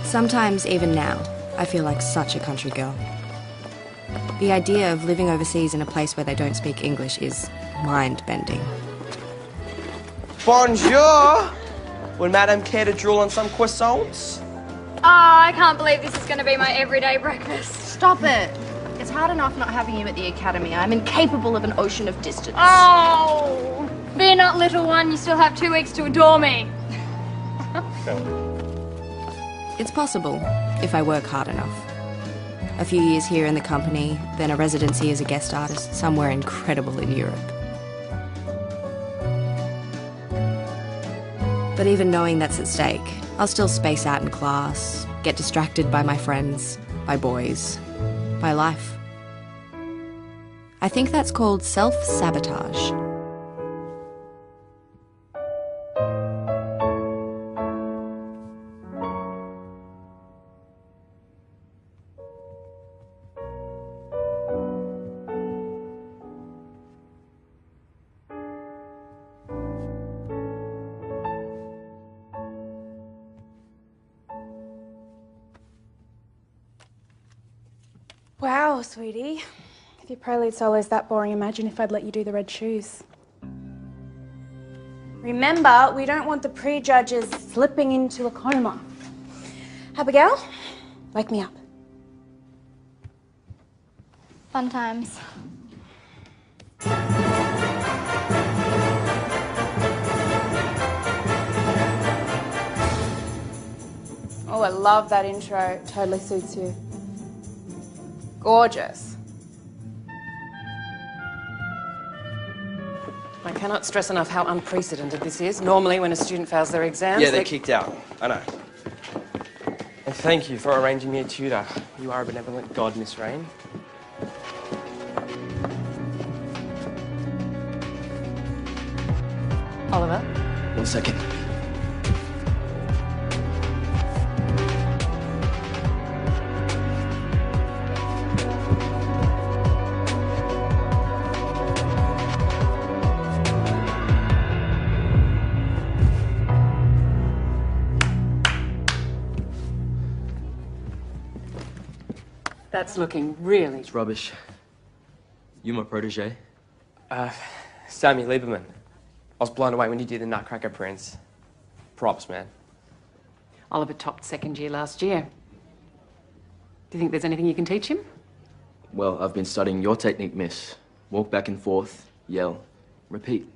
Sometimes, even now, I feel like such a country girl. The idea of living overseas in a place where they don't speak English is mind-bending. Bonjour! Would Madame care to drool on some croissants? Oh, I can't believe this is going to be my everyday breakfast. Stop it. It's hard enough not having you at the academy. I'm incapable of an ocean of distance. Oh, fear not, little one. You still have 2 weeks to adore me. It's possible, if I work hard enough. A few years here in the company, then a residency as a guest artist somewhere incredible in Europe. But even knowing that's at stake, I'll still space out in class, get distracted by my friends, by boys, by life. I think that's called self-sabotage. Wow, sweetie. If your pro-lead solo is that boring, imagine if I'd let you do the red shoes. Remember, we don't want the prejudges slipping into a coma. Abigail, wake me up. Fun times. Oh, I love that intro. Totally suits you. Gorgeous. I cannot stress enough how unprecedented this is. Normally, when a student fails their exams... Yeah, they're kicked out. I know. And thank you for arranging me a tutor. You are a benevolent god, Miss Rain. Oliver? 1 second. That's looking really... It's rubbish. You my protege? Sammy Lieberman. I was blown away when you did the Nutcracker Prince. Props, man. Oliver topped second year last year. Do you think there's anything you can teach him? Well, I've been studying your technique, miss. Walk back and forth, yell, repeat.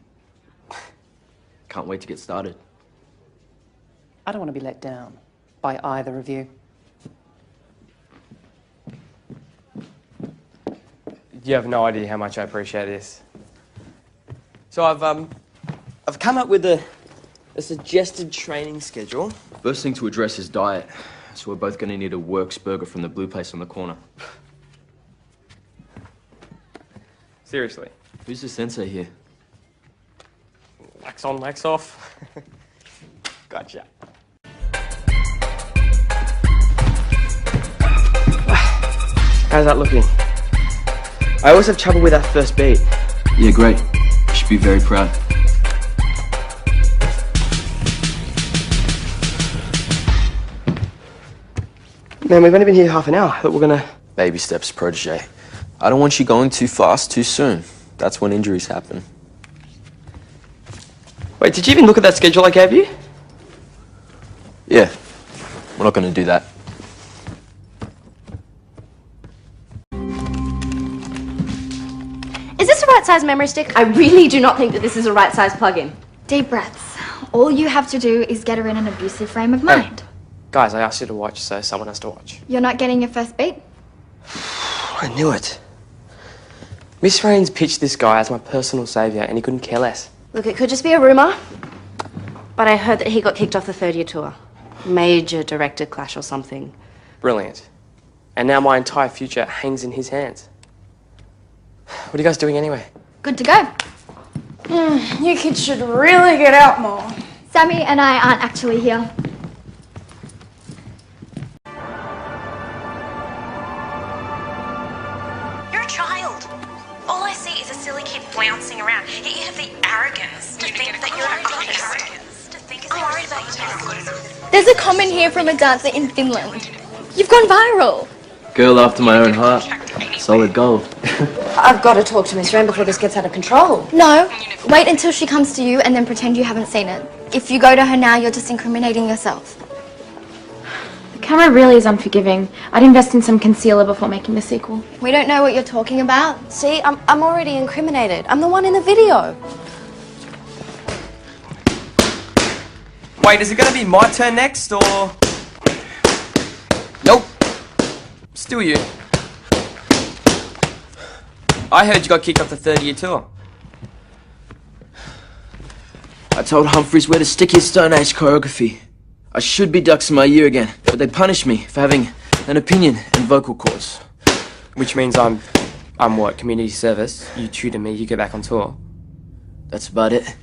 Can't wait to get started. I don't want to be let down by either of you. You have no idea how much I appreciate this. So I've come up with a suggested training schedule. First thing to address is diet. So we're both gonna need a Works burger from the blue place on the corner. Seriously. Who's the sensei here? Wax on, wax off. Gotcha. How's that looking? I always have trouble with that first beat. Yeah, great. You should be very proud. Man, we've only been here half an hour. I thought we're gonna... Baby steps, protege. I don't want you going too fast too soon. That's when injuries happen. Wait, did you even look at that schedule I gave you? Yeah, we're not gonna do that. Is this the right size memory stick? I really do not think that this is a right size plug-in. Deep breaths. All you have to do is get her in an abusive frame of mind. Hey, guys, I asked you to watch, so someone has to watch. You're not getting your first beat? I knew it. Miss Rains pitched this guy as my personal saviour, and he couldn't care less. Look, it could just be a rumour, but I heard that he got kicked off the third year tour. Major director clash or something. Brilliant. And now my entire future hangs in his hands. What are you guys doing anyway? Good to go. You kids should really get out more. Sammy and I aren't actually here. You're a child. All I see is a silly kid flouncing around. Yet you have the arrogance to think that you're I'm worried about you. There's a comment here from a dancer in Finland. You've gone viral. Girl after my own heart. Solid gold. I've got to talk to Miss Wren before this gets out of control. No, wait until she comes to you and then pretend you haven't seen it. If you go to her now, you're just incriminating yourself. The camera really is unforgiving. I'd invest in some concealer before making the sequel. We don't know what you're talking about. See, I'm already incriminated. I'm the one in the video. Wait, is it going to be my turn next, or...? Nope. Still you. I heard you got kicked off the third-year tour. I told Humphreys where to stick his Stone Age choreography. I should be Ducks in my year again, but they punished me for having an opinion and vocal cords. Which means I'm what, community service? You tutor me, you go back on tour. That's about it.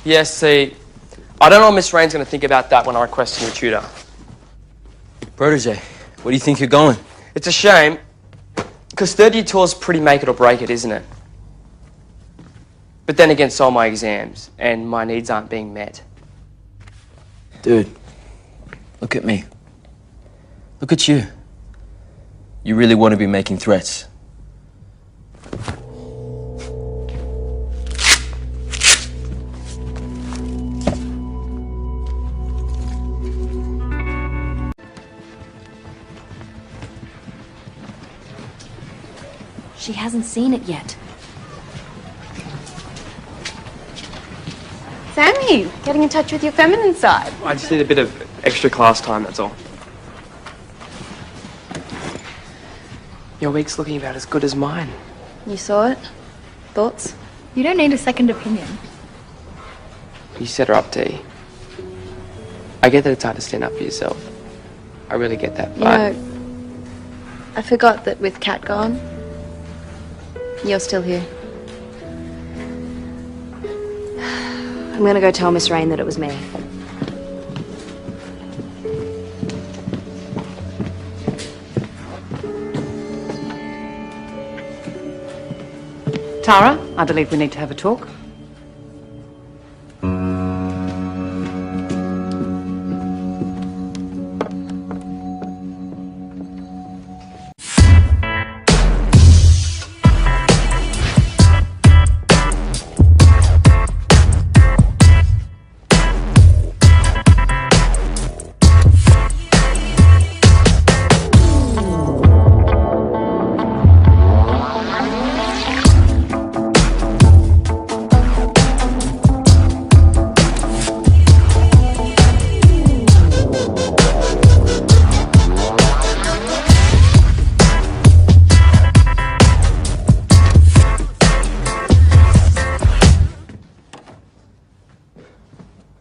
Yes, see, I don't know what Miss Rain's going to think about that when I request a new tutor. Protege, where do you think you're going? It's a shame, because third-year tour's pretty make it or break it, isn't it? But then again, so are my exams, and my needs aren't being met. Dude, look at me. Look at you. You really want to be making threats. She hasn't seen it yet. Sammy, getting in touch with your feminine side. I just need a bit of extra class time, that's all. Your week's looking about as good as mine. You saw it? Thoughts? You don't need a second opinion. You set her up, T. I get that it's hard to stand up for yourself. I really get that, but... You know, I forgot that with Kat gone, you're still here. I'm gonna go tell Miss Rain that it was me. Tara, I believe we need to have a talk.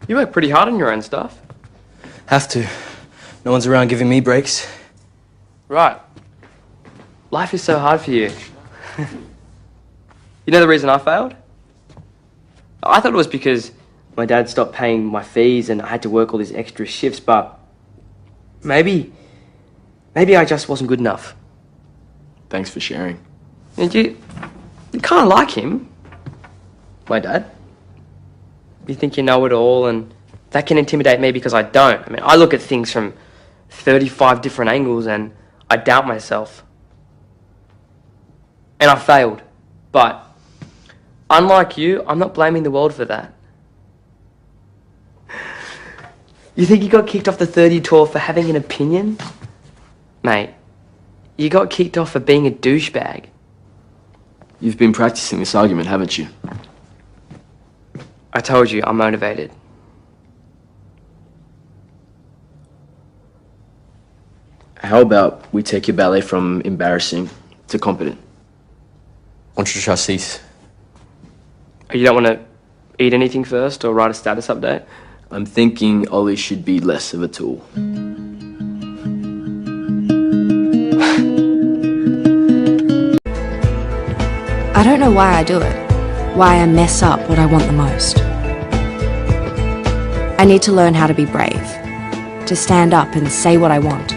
You work pretty hard on your own stuff. Have to. No one's around giving me breaks. Right. Life is so hard for you. You know the reason I failed? I thought it was because my dad stopped paying my fees and I had to work all these extra shifts, but maybe I just wasn't good enough. Thanks for sharing. And you kind of like him, my dad. You think you know it all, and that can intimidate me because I don't. I mean, I look at things from 35 different angles and I doubt myself. And I failed. But unlike you, I'm not blaming the world for that. You think you got kicked off the 30 tour for having an opinion? Mate, you got kicked off for being a douchebag. You've been practicing this argument, haven't you? I told you, I'm motivated. How about we take your ballet from embarrassing to competent? Entre-chassis. You don't want to eat anything first or write a status update? I'm thinking Ollie should be less of a tool. I don't know why I do it. Why I mess up what I want the most. I need to learn how to be brave. To stand up and say what I want.